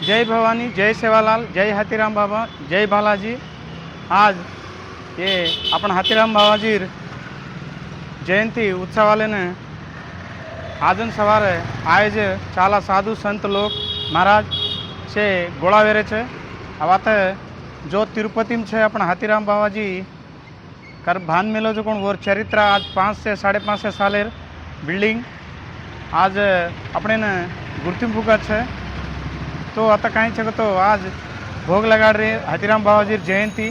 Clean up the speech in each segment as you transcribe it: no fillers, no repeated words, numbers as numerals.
जय भवानी, जय सेवालाल, जय हाथीराम बाबा, जय बालाजी। आज ये अपन हाथीराम बाबाजी जयंती उत्सवालेने आजन सवारे आज चाला साधु संत लोग महाराज से गोळावेरे छे। आवाते जो तिरुपति में छे अपन हाथीराम बाबाजी कर भान मेलो जो कोण वो चरित्र आज 5 से 5.5 सालेर बिल्डिंग आज अपने ने गुर्तिंपुका छे। तो आता कहीं छे तो आज भोग लगाड़ रहे हाथीराम बाबाजी जयंती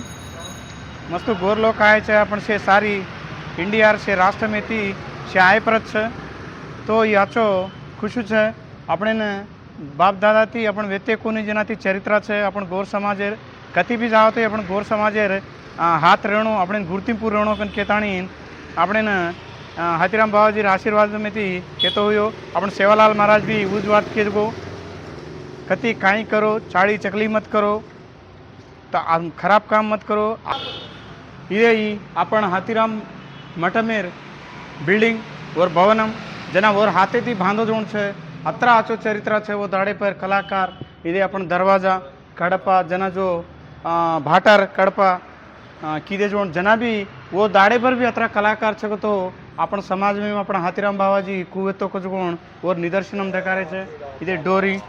मस्त गोर लोग आए छे अपन से सारी इंडिया से राष्ट्र में थी से आए परत छे। तो ये आचो खुशी है अपने ने बाप दादा थी अपन व्यक्ति कोनी जेनाथी चरित्र है अपन गौर समाजेर कति भी जाओ तो अपन गौर समाजेर हाथ रेणो अपने गुर्तिंपुर रेणो कन केताणी अपने ने हाथीराम बाबाजी आशीर्वाद में थी कहते हुए अपन सेवालाल महाराज भी उज बात के गो कति काई करो चाड़ी चकली मत करो तो खराब काम मत करो। ये अपन हाथीराम मठमेर बिल्डिंग और भवनम जना और हाथे थी बांधो जोन छे अत्र आचो चरित्र छे वो दाड़े पर कलाकार इधे अपन दरवाजा कड़पा जना जो भाटर कड़पा कीदे जोन जना भी वो दाड़े पर भी अत्र कलाकार छे तो अपन समाज में अपन हाथीराम बाबाजी कुवेतो को जोन और निदर्शनम देखारे छे। इधे डोरी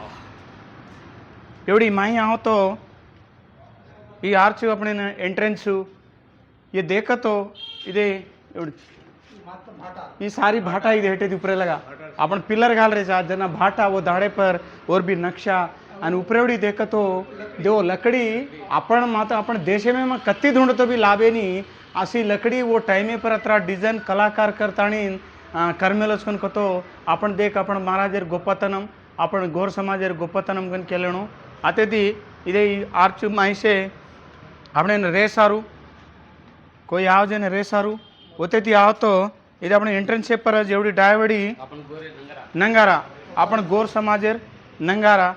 एवढी माही आओ तो ये आर्च अपने एंट्रेंस ये देखा तो इधे ये सारी भाटा इधे हेटे ऊपर लगा अपन पिलर घाल रहे आज जना भाटा वो दाड़े पर और भी नक्शा और ऊपर एवढी देखा तो देवो लकड़ी अपन माता अपन देश में कत्ती ढूंढ तो भी लाभे नहीं असी लकड़ी वो टाइमे पर अത്ര डिजाइन कलाकार करताणी कर्मेलोचकन को तो अपन देख अपन महाराजर गोपतनम अपन गौर समाजर गोपतनम कन केलेणो आते थी इधे आर्च माही से अपने रे सारू कोई आवजे ने रे सारू होते थी आओ तो इधे अपने एंट्रेंस पर एवढी डायवडी नंगारा अपन गौर समाजेर नंगारा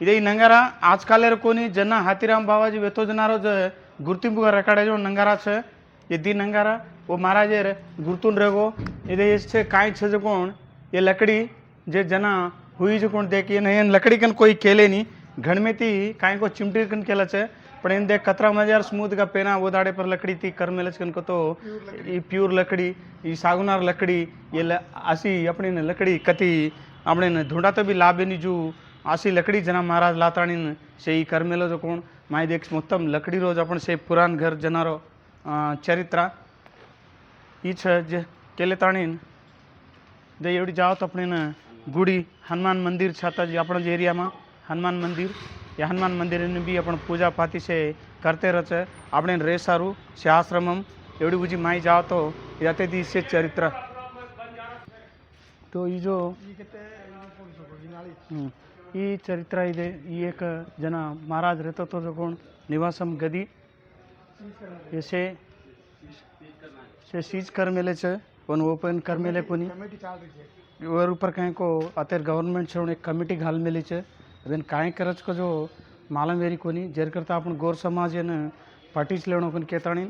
इधे नंगारा आजकाल कोनी जना हाथीराम बाबाजी वेतो जनारो गुर्तिंपु रकाडे जो नंगारा छे ये दी नंगारा वो महाराजेर गुर्तुन रेगो इधे छे काई छे जो कोण ये लकड़ी जे जना हुई जो कोण देखिए नहीं लकड़ी कन कोई केले नहीं घण में थी काई को चिमटी कन केला छे पण इन देख कतरा मजार स्मूथ का पेना वो दाड़े पर लकड़ी थी कर मेलच कन को तो ये प्योर लकड़ी ये सागुनार लकड़ी ये आसी अपनी ने लकड़ी कति अपने ने ढूंढा तो भी लाभे नहीं जो आसी लकड़ी जना महाराज लाताणी से ही कर मेलो जो कोण माई देख मोत्तम लकड़ी रोज अपन से पुरान घर जनारो चरित्र ई जे केले ताणी दे एवढी जाओ तो अपने ने गुड़ी हनुमान मंदिर छाता जी अपन एरिया में हनुमान मंदिर या हनुमान मंदिर ने भी अपन पूजा पाती से करते रहते अपने रे सारू से आश्रमम एवढी बुझी माई जाओ तो जाते दी से चरित्र तो ये जो ये चरित्र इधे ये एक जना महाराज रहते तो जो कोण निवासम गदी ऐसे से सीज कर मेले छे पण ओपन कर मेले कोनी और ऊपर कहीं को अतर गवर्नमेंट से एक कमिटी घाल मेली छे देन काई करच को जो मालूम वेरी कोनी जेर करता अपन गौर समाज ने पार्टीज लेणो कोन केताणी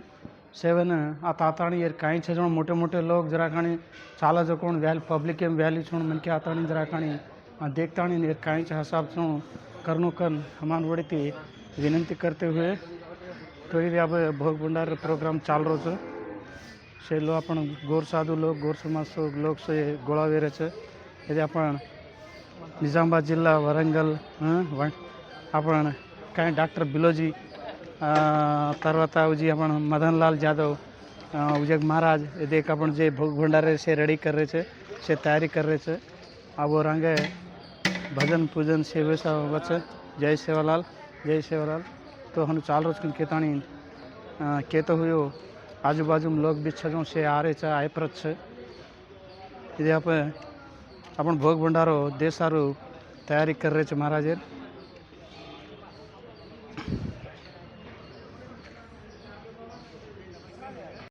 सेवन आ ताताणी यार काई छे जो मोटे मोटे लोग जरा काणी चाला जो कोण वैल पब्लिक एम वैल्यू छोण मन के आताणी जरा काणी देखताणी यार काई छे हिसाब से करनो कन हमान वड़ीती विनंती करते हुए तो ये अब भोग भंडार प्रोग्राम चाल रो छे से लो अपन गौर साधु लोग गौर समाज लोग से गोळा वेरे छे यदि अपन निजामाबाद जिला वरंगल अपन कहीं डॉक्टर बिलोजी तरवता उजी अपन मदनलाल यादव उजग महाराज देख अपन जे भोग भंडारे से रेडी कर रहे से तैयारी कर रहे थे अब वो रंगे भजन पूजन सेवे सब बचे जय सेवालाल तो हम चाल रोज केताणी कहते हुए आजू बाजू में लोग भी छजों से आ रहे छे आए परत छे इधे अपन भोग भंडारो दे सारू तैयारी कर रहे छे महाराज।